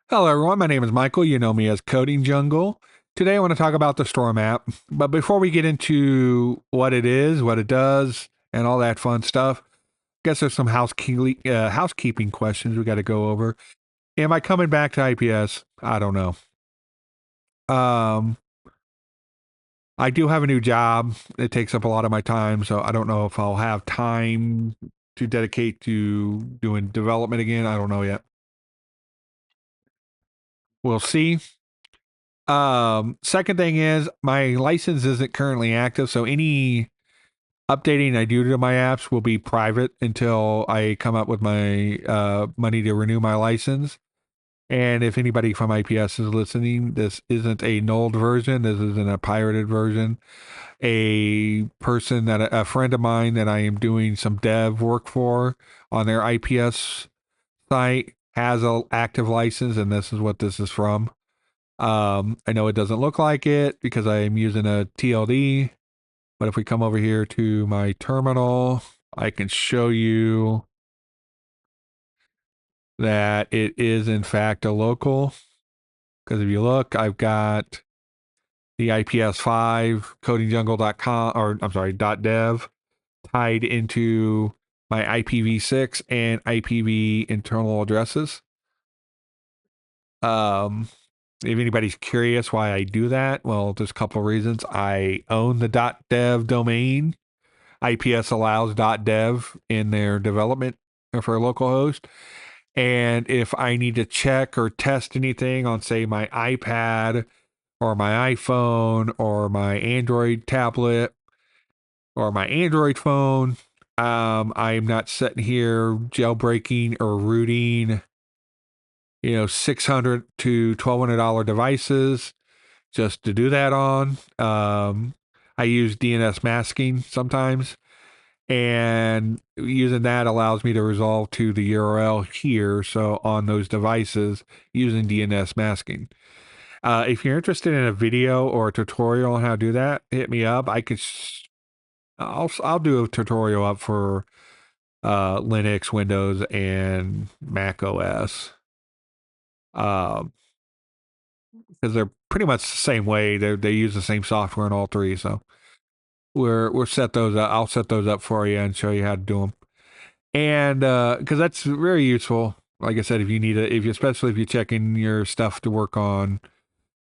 Hello, everyone. My name is Michael. You know me as Coding Jungle. Today, I want to talk about the Storm app. But before we get into what it is, what it does, and all that fun stuff, I guess there's some housekeeping questions we got to go over. Am I coming back to IPS? I don't know. Um, I do have a new job. It takes up a lot of my time, so I don't know if I'll have time to dedicate to doing development again. I don't know yet. We'll see. Second thing is my license isn't currently active, so any updating I do to my apps will be private until I come up with my money to renew my license. And if anybody from IPS is listening, this isn't a nulled version. This isn't a pirated version. A friend of mine that I am doing some dev work for on their IPS site has a active license, and this is what this is from. I know it doesn't look like it because I am using a TLD, but if we come over here to my terminal, I can show you that it is in fact a local. Because if you look, I've got the IPS5 codingjungle.com, or I'm sorry, .dev tied into my IPv6 and IPv internal addresses. Um, if anybody's curious why I do that, well, there's a couple of reasons. I own the .dev domain. IPS allows .dev in their development for a local host. And if I need to check or test anything on, say, my iPad or my iPhone or my Android tablet or my Android phone, I'm not sitting here jailbreaking or rooting, 600 to $1,200 devices just to do that on. I use DNS masking sometimes, and using that allows me to resolve to the URL here. So on those devices using DNS masking. If you're interested in a video or a tutorial on how to do that, hit me up. I'll do a tutorial up for Linux, Windows, and Mac OS. Because they're pretty much the same way. They use the same software in all three. So we're set those up. I'll set those up for you and show you how to do them. And because that's very useful. Like I said, if you need it, if you especially if you're checking your stuff to work on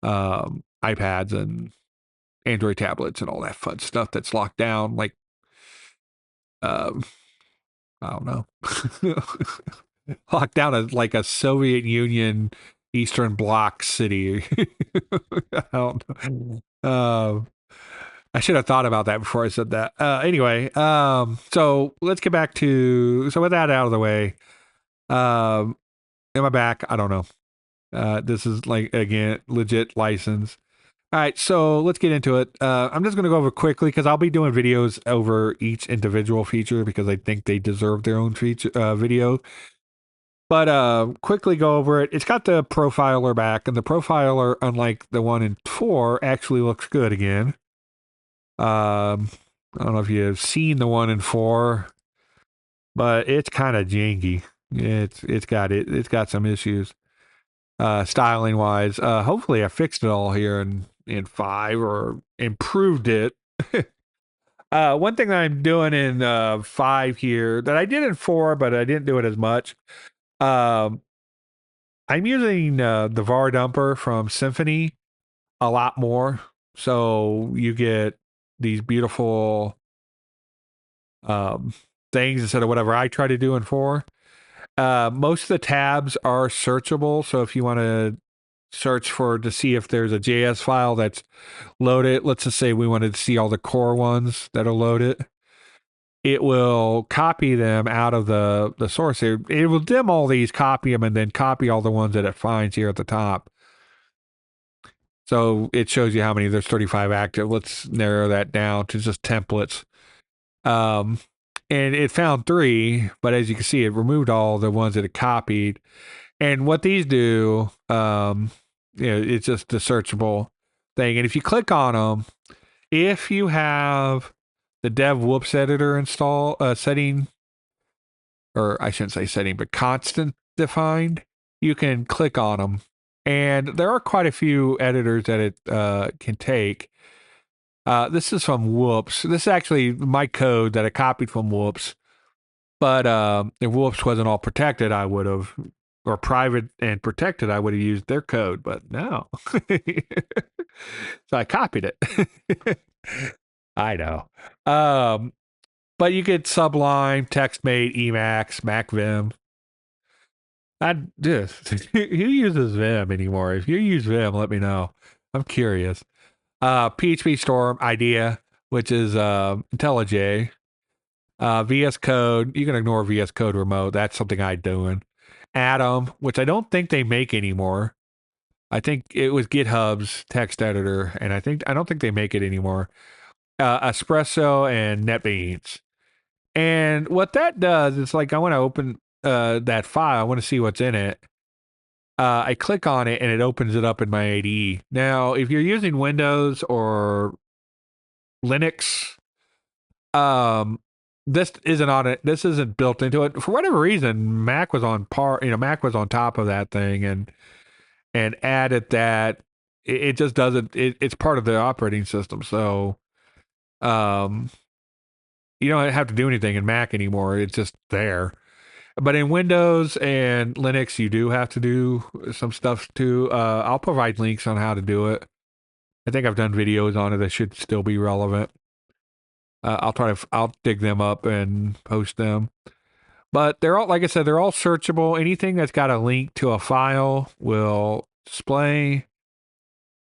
iPads and Android tablets and all that fun stuff that's locked down, like um, I don't know, locked down as like a Soviet Union Eastern Bloc city. I don't know. I should have thought about that before I said that. Anyway, so let's get back to with that out of the way. Um, am I back? I don't know. This is like again legit license. All right, so let's get into it. I'm just going to go over quickly because I'll be doing videos over each individual feature because I think they deserve their own feature video. But quickly go over it. It's got the profiler back, and the profiler, unlike the one in 4, actually looks good again. I don't know if you've seen the one in 4, but it's kind of janky. It's got some issues styling wise. Hopefully I fixed it all here in 5 or improved it. One thing that I'm doing in 5 here that I did in 4, but I didn't do it as much. Um, I'm using the var dumper from Symfony a lot more. So you get these beautiful um, things instead of whatever I try to do in 4. Most of the tabs are searchable. So if you want to search to see if there's a JS file that's loaded, let's just say we wanted to see all the core ones that are loaded, it will copy them out of the source. It will dim all these, copy them, and then copy all the ones that it finds here at the top. So it shows you how many. There's 35 active. Let's narrow that down to just templates. Um, and it found 3, but as you can see, it removed all the ones that it copied. And what these do, it's just a searchable thing. And if you click on them, if you have the dev whoops editor setting, or I shouldn't say setting, but constant defined, you can click on them. And there are quite a few editors that it can take. This is from Whoops. This is actually my code that I copied from Whoops. But if Whoops wasn't all protected, I would have, or private and protected, I would have used their code. But no. So I copied it. I know. But you get Sublime, TextMate, Emacs, MacVim. Who uses Vim anymore? If you use Vim, let me know. I'm curious. PHP Storm, IDEA, which is IntelliJ. VS Code, you can ignore VS Code Remote. That's something I'm doing. Atom, which I don't think they make anymore. I think it was GitHub's text editor, and I don't think they make it anymore. Espresso and NetBeans. And what that does is like I want to open that file. I want to see what's in it. I click on it and it opens it up in my IDE. Now, if you're using Windows or Linux, this isn't on it. This isn't built into it for whatever reason. Mac was on par. Mac was on top of that thing and added that. It just doesn't. It's part of the operating system, so um, you don't have to do anything in Mac anymore. It's just there. But in Windows and Linux, you do have to do some stuff too. I'll provide links on how to do it. I think I've done videos on it that should still be relevant. I'll dig them up and post them. But they're all, like I said, they're all searchable. Anything that's got a link to a file will display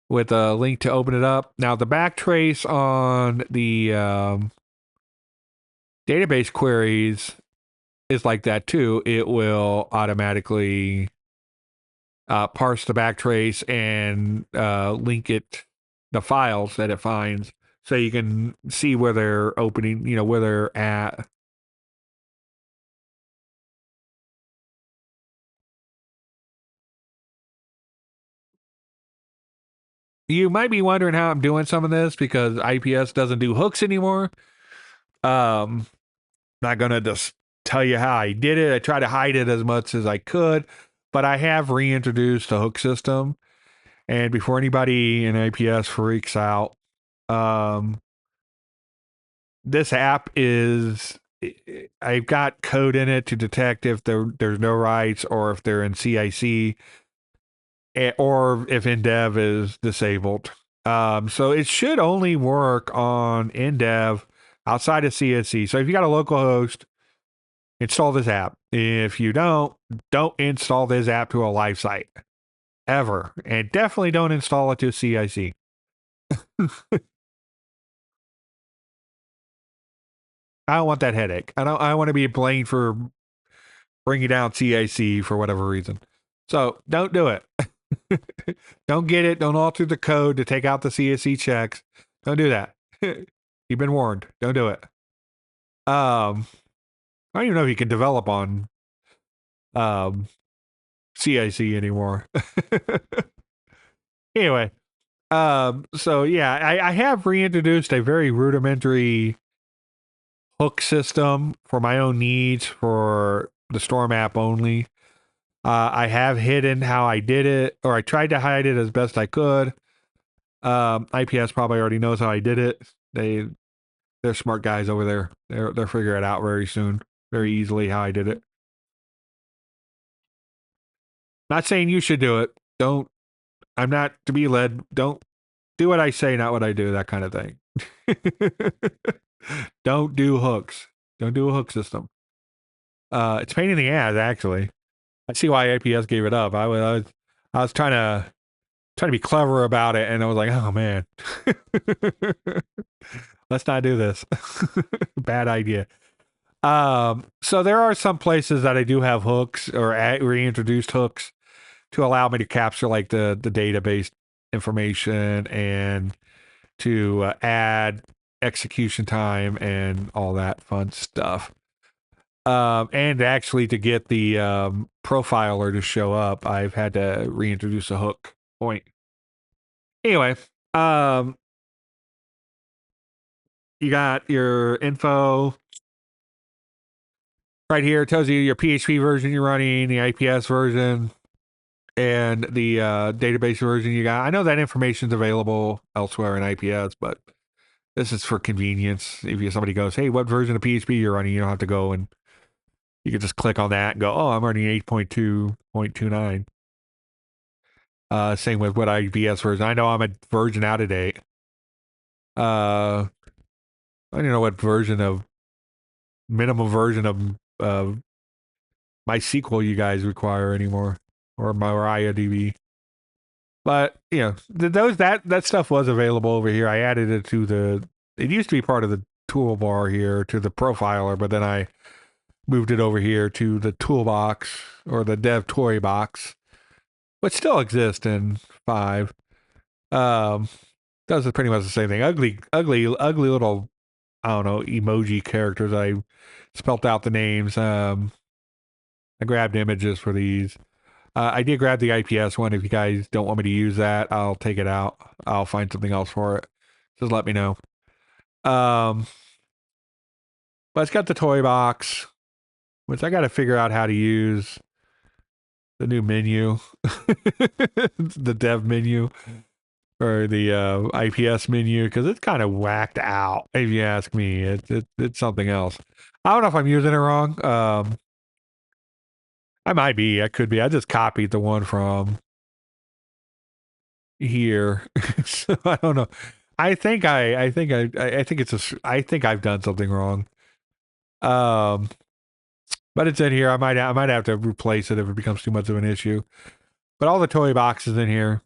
with a link to open it up. Now, the backtrace on the database queries is like that too. It will automatically parse the backtrace and link the files that it finds, so you can see where they're opening, where they're at. You might be wondering how I'm doing some of this because IPS doesn't do hooks anymore. Not gonna just tell you how I did it. I try to hide it as much as I could, but I have reintroduced a hook system. And before anybody in IPS freaks out, this app is, I've got code in it to detect if there's no writes or if they're in CIC or if InDev is disabled. So it should only work on InDev outside of CSC. So if you got a local host, install this app. If you don't install this app to a live site ever. And definitely don't install it to CIC. I don't want that headache. I want to be blamed for bringing down CIC for whatever reason. So don't do it. Don't get it. Don't alter the code to take out the CSC checks. Don't do that. You've been warned. Don't do it. I don't even know if you can develop on CIC anymore. Anyway, so yeah, I have reintroduced a very rudimentary hook system for my own needs for the Storm app only. I have hidden how I did it, or I tried to hide it as best I could. IPS probably already knows how I did it. They're smart guys over there. They'll figure it out very soon, very easily how I did it. Not saying you should do it. Don't. I'm not to be led. Don't do what I say, not what I do. That kind of thing. Don't do hooks. Don't do a hook system. It's a pain in the ass, actually. I see why APS gave it up. I was trying to be clever about it, and I was like, oh man, let's not do this. Bad idea. So there are some places that I do have hooks or reintroduced hooks to allow me to capture like the database information and to add execution time and all that fun stuff. And actually to get the profiler to show up, I've had to reintroduce a hook point. Anyway, you got your info right here. It tells you your PHP version you're running, the IPS version. and the database version you got. I know that information's available elsewhere in IPS, but this is for convenience. If somebody goes, hey, what version of PHP you're running, you don't have to go and you can just click on that and go, oh, I'm running 8.2.29. Same with what IPS version. I know I'm a version out of date. I don't know what version of minimum version of MySQL you guys require anymore, or MariaDB. But those that stuff was available over here. I added it to the. It used to be part of the toolbar here to the profiler, but then I moved it over here to the toolbox or the dev toy box, which still exists in 5. Does pretty much the same thing. Ugly little, I don't know, emoji characters. I spelt out the names. I grabbed images for these. I did grab the IPS one. If you guys don't want me to use that, I'll take it out. I'll find something else for it. Just let me know. But it's got the toy box, which I got to figure out how to use the new menu, the dev menu or the IPS menu, because it's kind of whacked out. If you ask me, it's something else. I don't know if I'm using it wrong. I might be. I could be. I just copied the one from here, so I don't know. I think it's I think I've done something wrong. Um, but it's in here. I might have to replace it if it becomes too much of an issue. But all the toy boxes in here.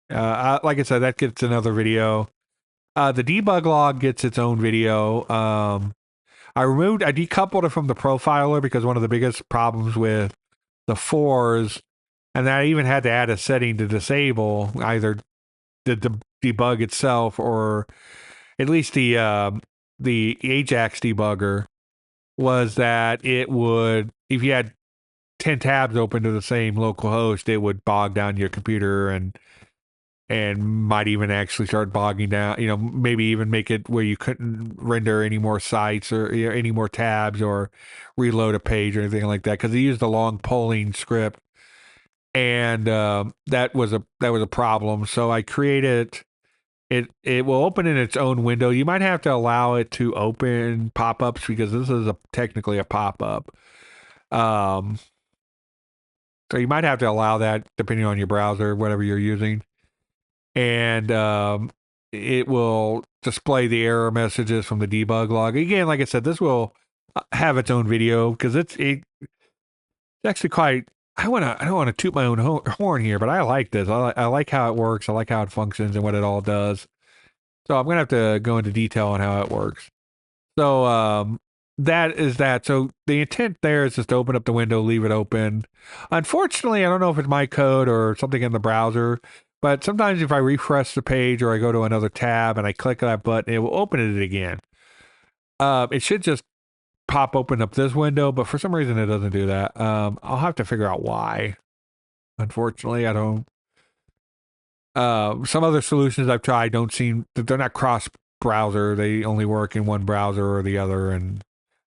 Like I said, that gets another video. The debug log gets its own video. I decoupled it from the profiler because one of the biggest problems with the 4s, and I even had to add a setting to disable either the debug itself or at least the Ajax debugger, was that it would, if you had 10 tabs open to the same local host, it would bog down your computer and might even actually start bogging down, maybe even make it where you couldn't render any more sites or any more tabs or reload a page or anything like that, because it used a long polling script, and that was a problem. So I created it will open in its own window. You might have to allow it to open pop-ups because this is technically a pop-up. So you might have to allow that depending on your browser, whatever you're using. And it will display the error messages from the debug log. Again, like I said, this will have its own video because it's actually quite. I don't want to toot my own horn here, but I like this. I like how it works. I like how it functions and what it all does. So I'm gonna have to go into detail on how it works. So that is that. So the intent there is just to open up the window, leave it open. Unfortunately, I don't know if it's my code or something in the browser, but sometimes if I refresh the page or I go to another tab and I click that button, it will open it again. It should just pop open up this window, but for some reason it doesn't do that. I'll have to figure out why. Unfortunately, I don't. Some other solutions I've tried don't seem, they're not cross browser. They only work in one browser or the other, and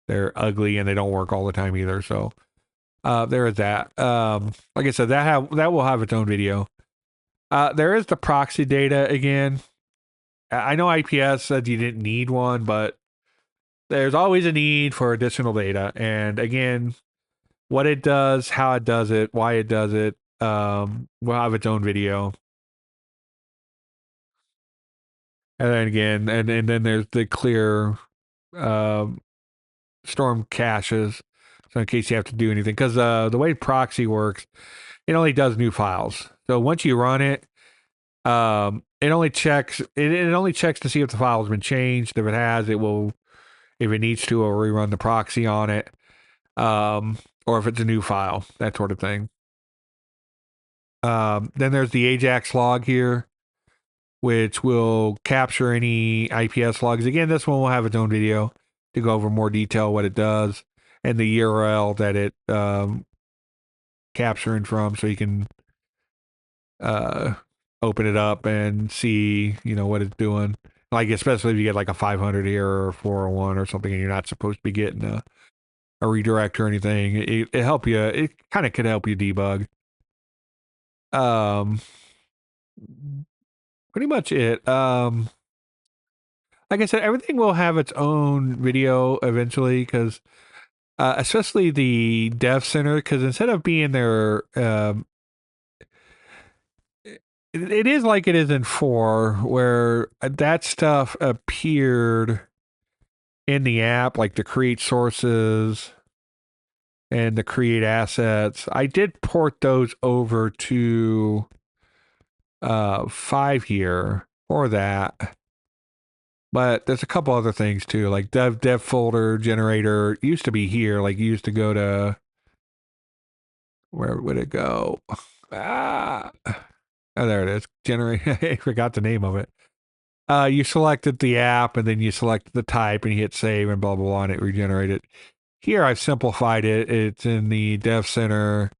they're ugly and they don't work all the time either. So there is that. Like I said, that will have its own video. There is the proxy data again. I know IPS said you didn't need one, but there's always a need for additional data. And again, what it does, how it does it, why it does it, will have its own video. And then again, and then there's the clear storm caches. So in case you have to do anything, because the way proxy works, it only does new files. So once you run it, it only checks to see if the file has been changed. If it has, it will, if it needs to, or rerun the proxy on it, or if it's a new file, that sort of thing. Then there's the Ajax log here, which will capture any IPS logs. Again, this one will have its own video to go over more detail what it does and the URL that it capturing from, so you can open it up and see, what it's doing. Like, especially if you get like a 500 error or 401 or something and you're not supposed to be getting a redirect or anything, it help you. It kind of could help you debug. Um, pretty much it. Like I said, everything will have its own video eventually because, especially the dev center, because instead of being there, it is like it is in 4, where that stuff appeared in the app, like the create sources and the create assets. I did port those over to 5 here for that. But there's a couple other things too, like dev folder generator used to be here. Like you used to go to, where would it go? Ah, oh, there it is. Generate. I forgot the name of it. You selected the app and then you selected the type and you hit save and blah blah blah, and it regenerated. Here I've simplified it. It's in the dev center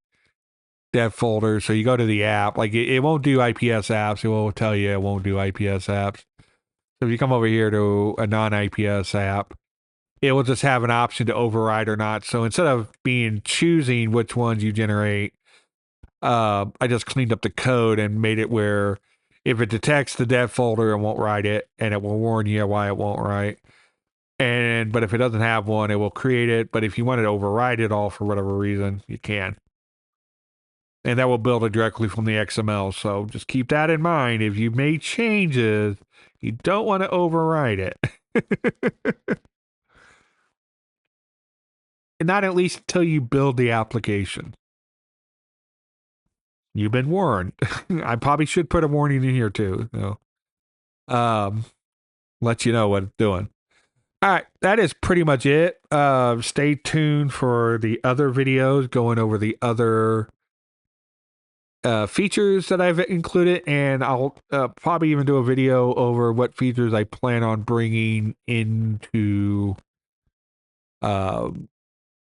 dev folder. So you go to the app. Like it won't do IPS apps. It will tell you it won't do IPS apps. So if you come over here to a non-IPS app, it will just have an option to override or not. So instead of being choosing which ones you generate, I just cleaned up the code and made it where if it detects the dev folder, it won't write it, and it will warn you why it won't write. But if it doesn't have one, it will create it. But if you want to override it all for whatever reason, you can. And that will build it directly from the XML. So just keep that in mind. If you made changes, you don't want to override it. And not at least until you build the application. You've been warned. I probably should put a warning in here too. Let you know what it's doing. All right, that is pretty much it. Stay tuned for the other videos going over the other features that I've included, and I'll probably even do a video over what features I plan on bringing into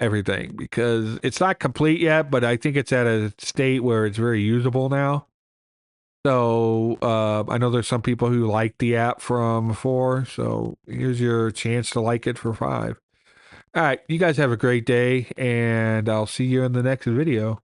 everything, because it's not complete yet, but I think it's at a state where it's very usable now. So I know there's some people who like the app from 4, so here's your chance to like it for 5. All right, you guys have a great day, and I'll see you in the next video.